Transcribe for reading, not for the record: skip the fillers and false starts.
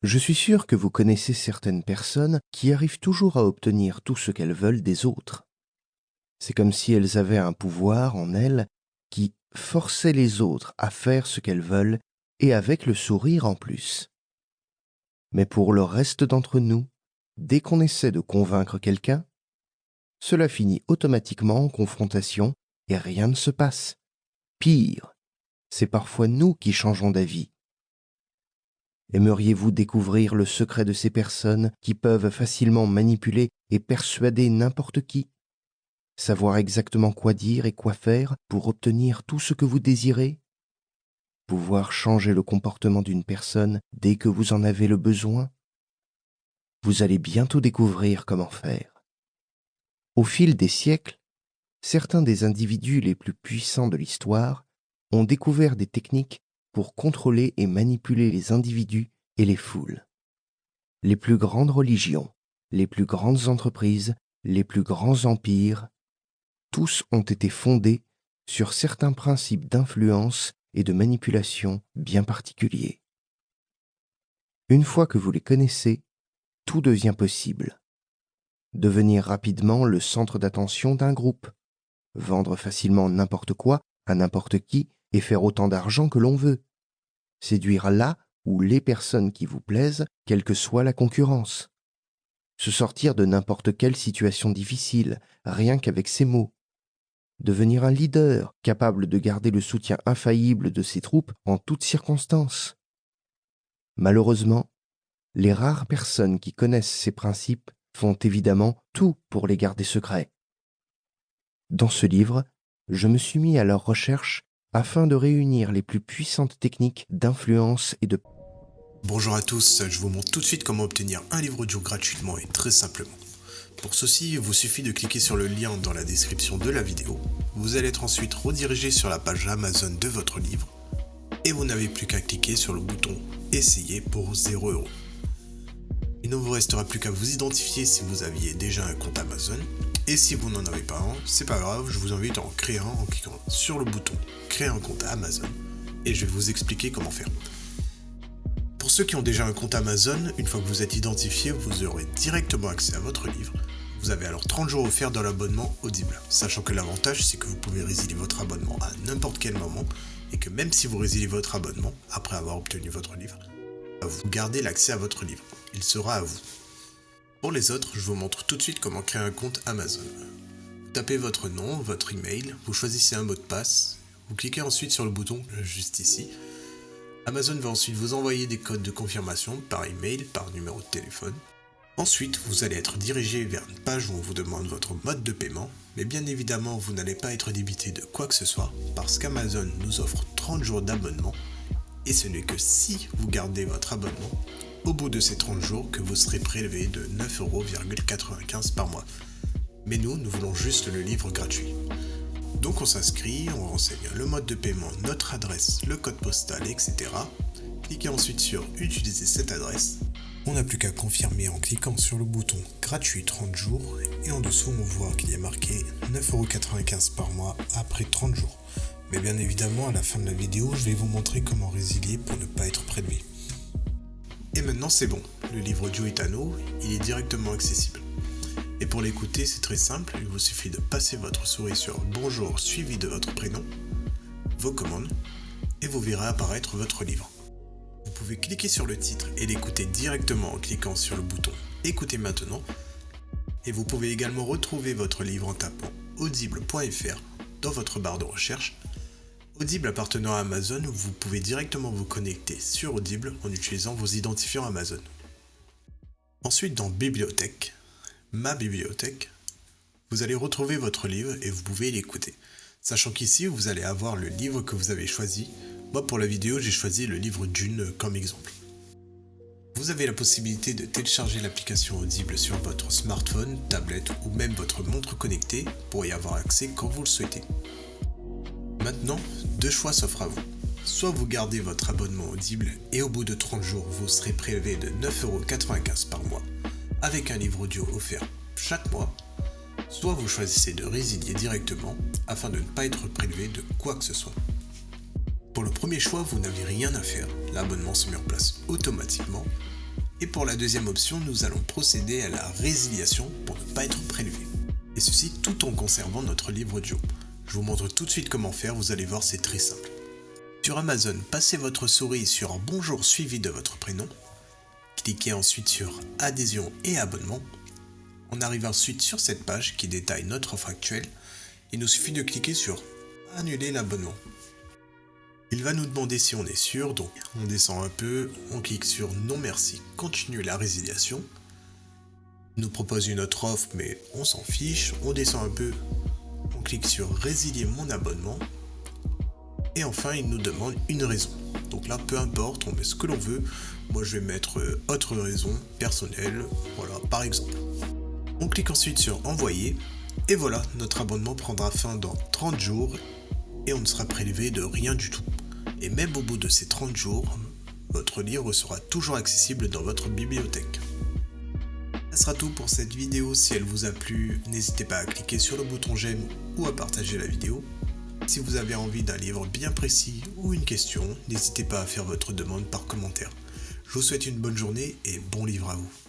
Je suis sûr que vous connaissez certaines personnes qui arrivent toujours à obtenir tout ce qu'elles veulent des autres. C'est comme si elles avaient un pouvoir en elles qui forçait les autres à faire ce qu'elles veulent et avec le sourire en plus. Mais pour le reste d'entre nous, dès qu'on essaie de convaincre quelqu'un, cela finit automatiquement en confrontation et rien ne se passe. Pire, c'est parfois nous qui changeons d'avis. Aimeriez-vous découvrir le secret de ces personnes qui peuvent facilement manipuler et persuader n'importe qui? Savoir exactement quoi dire et quoi faire pour obtenir tout ce que vous désirez? Pouvoir changer le comportement d'une personne dès que vous en avez le besoin? Vous allez bientôt découvrir comment faire. Au fil des siècles, certains des individus les plus puissants de l'histoire ont découvert des techniques pour contrôler et manipuler les individus et les foules. Les plus grandes religions, les plus grandes entreprises, les plus grands empires, tous ont été fondés sur certains principes d'influence et de manipulation bien particuliers. Une fois que vous les connaissez, tout devient possible. Devenir rapidement le centre d'attention d'un groupe, vendre facilement n'importe quoi à n'importe qui et faire autant d'argent que l'on veut. Séduire là ou les personnes qui vous plaisent, quelle que soit la concurrence. Se sortir de n'importe quelle situation difficile, rien qu'avec ses mots. Devenir un leader, capable de garder le soutien infaillible de ses troupes en toutes circonstances. Malheureusement, les rares personnes qui connaissent ces principes font évidemment tout pour les garder secrets. Dans ce livre, je me suis mis à leur recherche afin de réunir les plus puissantes techniques d'influence et de... Bonjour à tous, je vous montre tout de suite comment obtenir un livre audio gratuitement et très simplement. Pour ceci, il vous suffit de cliquer sur le lien dans la description de la vidéo. Vous allez être ensuite redirigé sur la page Amazon de votre livre et vous n'avez plus qu'à cliquer sur le bouton Essayer pour 0€. Il ne vous restera plus qu'à vous identifier si vous aviez déjà un compte Amazon. Et si vous n'en avez pas un, c'est pas grave, je vous invite à en créer un en cliquant sur le bouton Créer un compte Amazon et je vais vous expliquer comment faire. Pour ceux qui ont déjà un compte Amazon, une fois que vous êtes identifié, vous aurez directement accès à votre livre. Vous avez alors 30 jours offerts dans l'abonnement Audible, sachant que l'avantage c'est que vous pouvez résilier votre abonnement à n'importe quel moment et que même si vous résiliez votre abonnement après avoir obtenu votre livre, vous gardez l'accès à votre livre. Il sera à vous. Pour les autres, je vous montre tout de suite comment créer un compte Amazon. Vous tapez votre nom, votre email, vous choisissez un mot de passe, vous cliquez ensuite sur le bouton juste ici. Amazon va ensuite vous envoyer des codes de confirmation par email, par numéro de téléphone. Ensuite, vous allez être dirigé vers une page où on vous demande votre mode de paiement, mais bien évidemment, vous n'allez pas être débité de quoi que ce soit, parce qu'Amazon nous offre 30 jours d'abonnement, et ce n'est que si vous gardez votre abonnement, au bout de ces 30 jours, que vous serez prélevé de 9,95€ par mois. Mais nous voulons juste le livre gratuit. Donc on s'inscrit, on renseigne le mode de paiement, notre adresse, le code postal, etc. Cliquez ensuite sur utiliser cette adresse. On n'a plus qu'à confirmer en cliquant sur le bouton gratuit 30 jours et en dessous on voit qu'il y a marqué 9,95€ par mois après 30 jours. Mais bien évidemment à la fin de la vidéo je vais vous montrer comment résilier pour ne pas être prélevé. Et maintenant c'est bon, le livre audio est à nous, il est directement accessible. Et pour l'écouter, c'est très simple, il vous suffit de passer votre souris sur bonjour suivi de votre prénom, vos commandes, et vous verrez apparaître votre livre. Vous pouvez cliquer sur le titre et l'écouter directement en cliquant sur le bouton écoutez maintenant, et vous pouvez également retrouver votre livre en tapant audible.fr dans votre barre de recherche. Audible appartenant à Amazon, vous pouvez directement vous connecter sur Audible en utilisant vos identifiants Amazon. Ensuite dans Bibliothèque, Ma bibliothèque, vous allez retrouver votre livre et vous pouvez l'écouter. Sachant qu'ici, vous allez avoir le livre que vous avez choisi. Moi, pour la vidéo, j'ai choisi le livre Dune comme exemple. Vous avez la possibilité de télécharger l'application Audible sur votre smartphone, tablette ou même votre montre connectée pour y avoir accès quand vous le souhaitez. Maintenant, deux choix s'offrent à vous. Soit vous gardez votre abonnement Audible et au bout de 30 jours, vous serez prélevé de 9,95€ par mois, avec un livre audio offert chaque mois, soit vous choisissez de résilier directement afin de ne pas être prélevé de quoi que ce soit. Pour le premier choix, vous n'avez rien à faire, l'abonnement se met en place automatiquement Et pour la deuxième option, nous allons procéder à la résiliation pour ne pas être prélevé. Et ceci tout en conservant notre livre audio. Je vous montre tout de suite comment faire, vous allez voir, c'est très simple. Sur Amazon, passez votre souris sur Bonjour suivi de votre prénom. Cliquez ensuite sur Adhésion et abonnement. On arrive ensuite sur cette page qui détaille notre offre actuelle. Il nous suffit de cliquer sur Annuler l'abonnement. Il va nous demander si on est sûr, donc on descend un peu, on clique sur Non merci, continuer la résiliation. Il nous propose une autre offre mais on s'en fiche, on descend un peu, on clique sur Résilier mon abonnement. Et enfin il nous demande une raison. Donc là peu importe, on met ce que l'on veut. Moi je vais mettre autre raison personnelle, voilà par exemple. On clique ensuite sur Envoyer. Et voilà, notre abonnement prendra fin dans 30 jours et on ne sera prélevé de rien du tout. Et même au bout de ces 30 jours, votre livre sera toujours accessible dans votre bibliothèque. Ce sera tout pour cette vidéo. Si elle vous a plu, n'hésitez pas à cliquer sur le bouton j'aime ou à partager la vidéo. Si vous avez envie d'un livre bien précis ou une question, n'hésitez pas à faire votre demande par commentaire. Je vous souhaite une bonne journée et bon livre à vous.